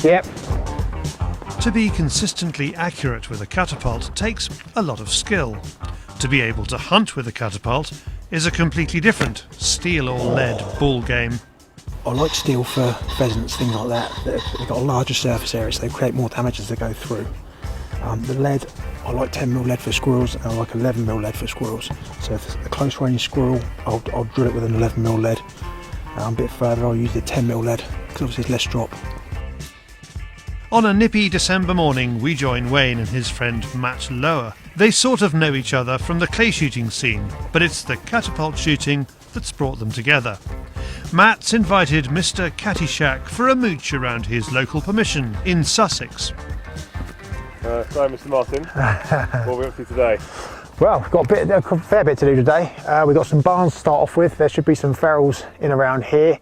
Yep. To be consistently accurate with a catapult takes a lot of skill. To be able to hunt with a catapult is a completely different steel or lead ball game. I like steel for pheasants, things like that. They've got a larger surface area, so they create more damage as they go through. The lead, I like 10mm lead for squirrels, and I like 11mm lead for squirrels. So if it's a close range squirrel, I'll drill it with an 11mm lead. A bit further, I'll use the 10mm lead, because obviously it's less drop. On a nippy December morning, we join Wayne and his friend Matt Lower. They sort of know each other from the clay shooting scene, but it's the catapult shooting that's brought them together. Matt's invited Mr. Cattyshack for a mooch around his local permission in Sussex. So, Mr. Martin, what are we up to today? Well, we've got a fair bit to do today. We've got some barns to start off with. There should be some ferals in around here.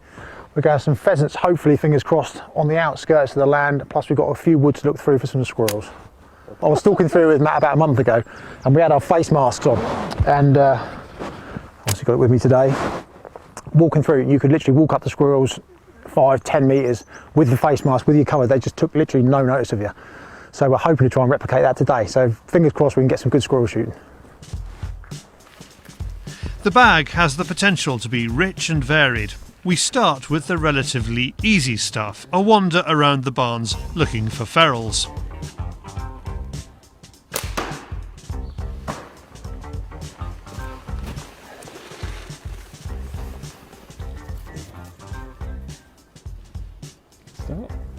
We're going to have some pheasants, hopefully, fingers crossed, on the outskirts of the land. Plus, we've got a few woods to look through for some squirrels. I was talking through with Matt about a month ago, and we had our face masks on. And obviously got it with me today. Walking through, you could literally walk up the squirrels 5-10 metres with the face mask, with your cover. They just took literally no notice of you. So we're hoping to try and replicate that today. So fingers crossed we can get some good squirrel shooting. The bag has the potential to be rich and varied. We start with the relatively easy stuff, a wander around the barns looking for ferals.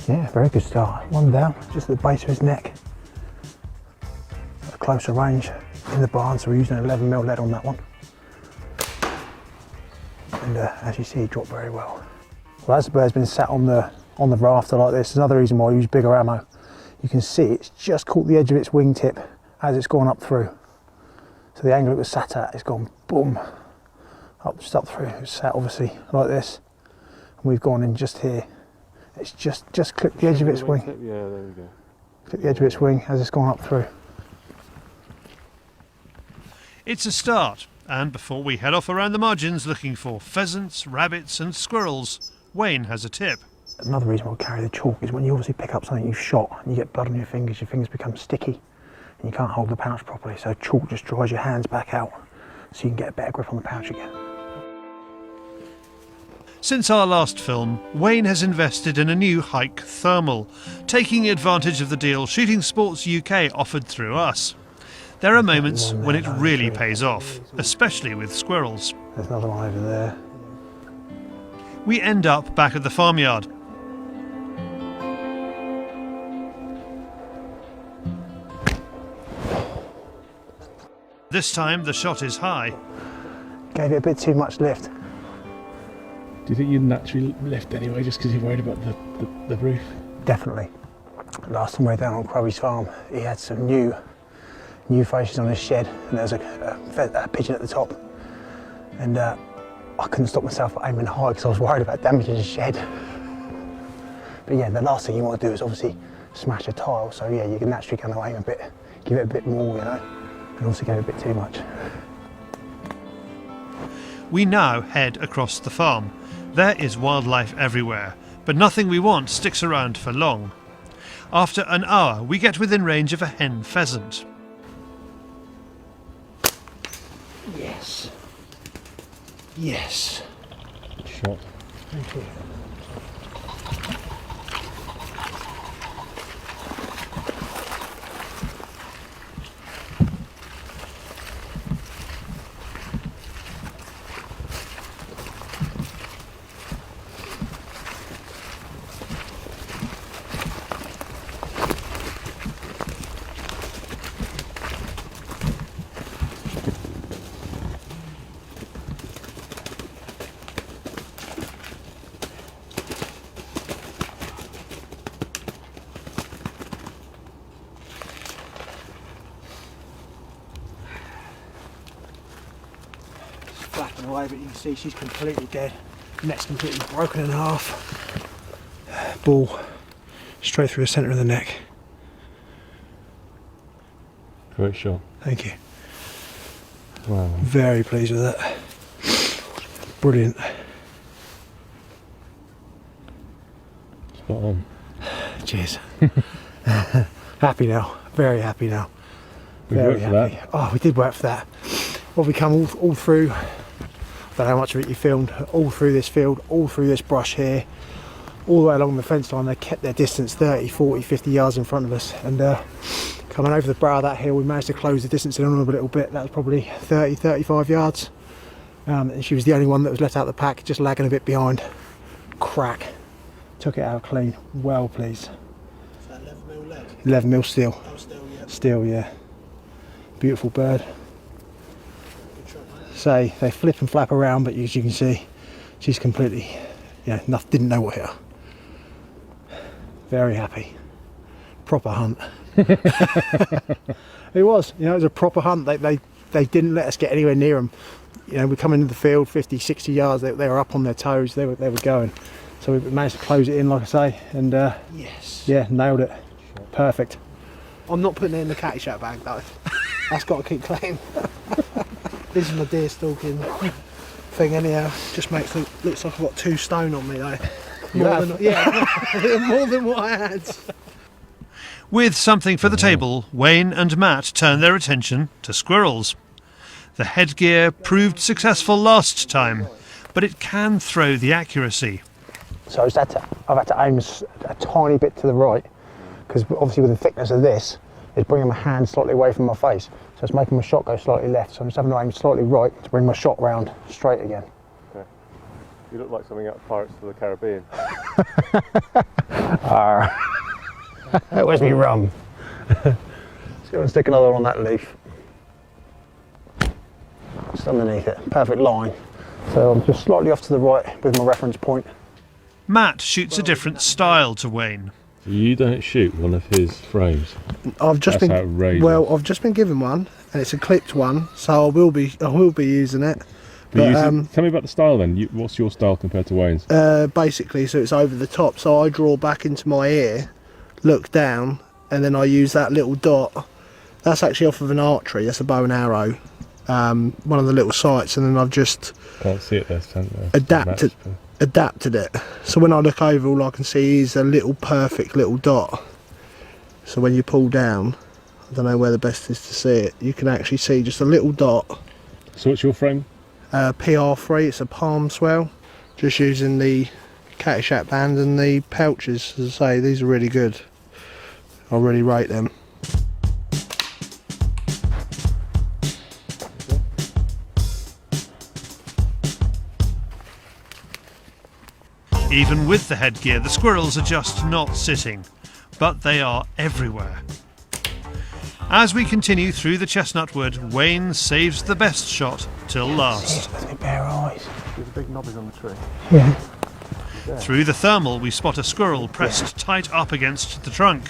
Yeah, very good start. One down, just at the base of his neck. A closer range in the barn, so we're using an 11mm lead on that one. And as you see, he dropped very well. Well, as the bird's been sat on the rafter like this, another reason why I use bigger ammo. You can see it's just caught the edge of its wingtip as it's gone up through. So the angle it was sat at, it's gone boom, just up through. It's sat obviously like this, and we've gone in just here. It's just clipped the edge of its wing. Yeah, there we go. Clipped the edge of its wing as it's gone up through. It's a start, and before we head off around the margins looking for pheasants, rabbits and squirrels, Wayne has a tip. Another reason why I carry the chalk is when you obviously pick up something you've shot and you get blood on your fingers become sticky and you can't hold the pouch properly, so chalk just dries your hands back out so you can get a better grip on the pouch again. Since our last film, Wayne has invested in a new hike thermal, taking advantage of the deal Shooting Sports UK offered through us. There are moments when it really pays off, especially with squirrels. There's another one over there. We end up back at the farmyard. This time the shot is high. Gave it a bit too much lift. Do you think you'd naturally lift anyway, just because you're worried about the roof? Definitely. Last time we were down on Crowley's farm, he had some new fascias on his shed, and there was a pigeon at the top. And I couldn't stop myself aiming high because I was worried about damaging his shed. But yeah, the last thing you want to do is obviously smash a tile, so yeah, you can naturally kind of aim a bit, give it a bit more, you know, and also give it a bit too much. We now head across the farm. There is wildlife everywhere, but nothing we want sticks around for long. After an hour, we get within range of a hen pheasant. Yes. Yes. Shot. Thank you. Flapping away, but you can see she's completely dead. Neck's completely broken in half. Ball straight through the centre of the neck. Great shot. Thank you. Wow. Very pleased with that. Brilliant. Spot on. Cheers. Happy now, very happy now. We Very worked for happy. that. Oh, we did work for that. Well, we come all through, I don't know how much of it you filmed, all through this field, all through this brush here, all the way along the fence line. They kept their distance 30, 40, 50 yards in front of us, and coming over the brow of that hill, we managed to close the distance in on them a little bit. That was probably 30, 35 yards. And she was the only one that was let out of the pack, just lagging a bit behind. Crack. Took it out clean. Well pleased. Is that 11mm lead? 11mm steel. Oh, still, yeah. Steel, yeah. Beautiful bird. Good shot, mate. Say they flip and flap around, but as you can see, she's completely, didn't know what hit her. Very happy. Proper hunt. It was, it was a proper hunt. They didn't let us get anywhere near them. We come into the field 50, 60 yards. They were up on their toes. They were going. So we managed to close it in, like I say, and Yes. yeah, nailed it. Perfect. I'm not putting it in the cattyshack bag though. That's got to keep clean. This is my deer stalking thing anyhow. Just looks like I've got 2 stone on me though. More than what I had. With something for the table, Wayne and Matt turn their attention to squirrels. The headgear proved successful last time, but it can throw the accuracy. So I've had to aim a tiny bit to the right, because obviously with the thickness of this, it's bringing my hand slightly away from my face. So it's making my shot go slightly left. So I'm just having to aim slightly right to bring my shot round straight again. Okay. You look like something out of Pirates of the Caribbean. Where's me rum? Let's go and stick another on that leaf. Just underneath it, perfect line. So I'm just slightly off to the right with my reference point. Matt shoots a different style to Wayne. You don't shoot one of his frames. I've just That's outrageous. I've just been given one, and it's a clipped one, so I will be using it. But, Tell me about the style then. What's your style compared to Wayne's? basically, so it's over the top. So I draw back into my ear, look down, and then I use that little dot. That's actually off of an archery. That's a bow and arrow. One of the little sights, and then I've just Can't see it there. adapted it. So when I look over, all I can see is a little perfect little dot. So when you pull down, I don't know where the best is to see it, you can actually see just a little dot. So what's your frame? PR3, it's a palm swell, just using the cattyshack band and the pouches. As I say, these are really good. I really rate them. Even with the headgear, the squirrels are just not sitting, but they are everywhere. As we continue through the chestnut wood, Wayne saves the best shot till last. With my bare eyes. There's a big knobbies on the tree. Yeah. Through the thermal, we spot a squirrel pressed tight up against the trunk.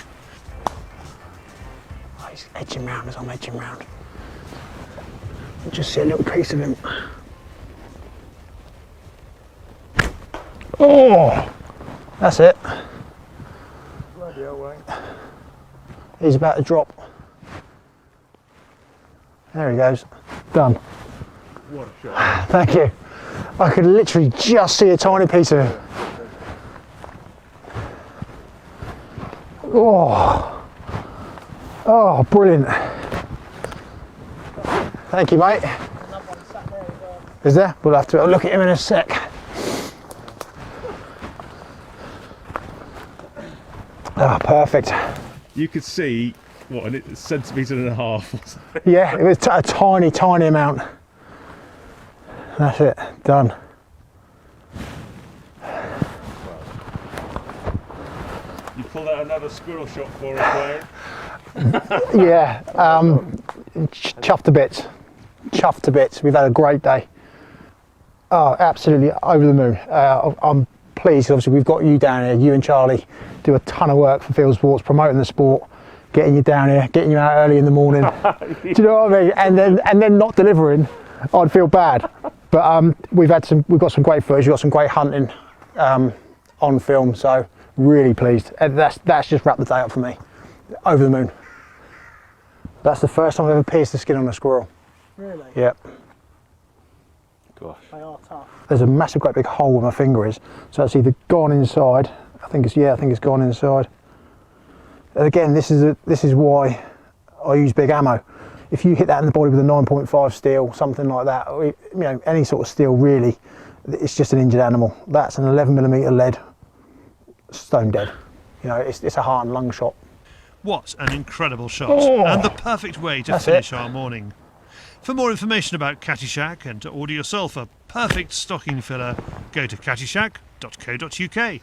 Oh, he's edging round as I'm edging round. You just see a little piece of him. Oh, that's it. Bloody hell, Wayne. He's about to drop. There he goes. Done. What a shot. Thank you. I could literally just see a tiny piece of him. Oh, oh, brilliant. Thank you, mate. Is there? We'll have to look at him in a sec. Ah, perfect. You could see, what, a centimetre and a half or something. Yeah, it was a tiny, tiny amount. That's it, done. You pulled out another squirrel shot for us, Wayne. Yeah, chuffed to bits. Chuffed to bits. We've had a great day. Oh, absolutely over the moon. I'm pleased. Obviously, we've got you down here. You and Charlie do a ton of work for Field Sports, promoting the sport, getting you down here, getting you out early in the morning. Do you know what I mean? And then not delivering, I'd feel bad. But we've got some great footage. We've got some great hunting on film. So really pleased. And that's just wrapped the day up for me. Over the moon. That's the first time I've ever pierced the skin on a squirrel. Really? Yep. Gosh. They are tough. There's a massive, great big hole where my finger is. So it's either gone inside. I think it's gone inside. And again, this is why I use big ammo. If you hit that in the body with a 9.5 steel, something like that, or, you know, any sort of steel really, it's just an injured animal. That's an 11mm lead, stone dead. You know, it's a heart and lung shot. What an incredible shot, Oh, and the perfect way to that's finish it. our morning. For more information about Cattyshack and to order yourself a perfect stocking filler, go to cattyshack.co.uk.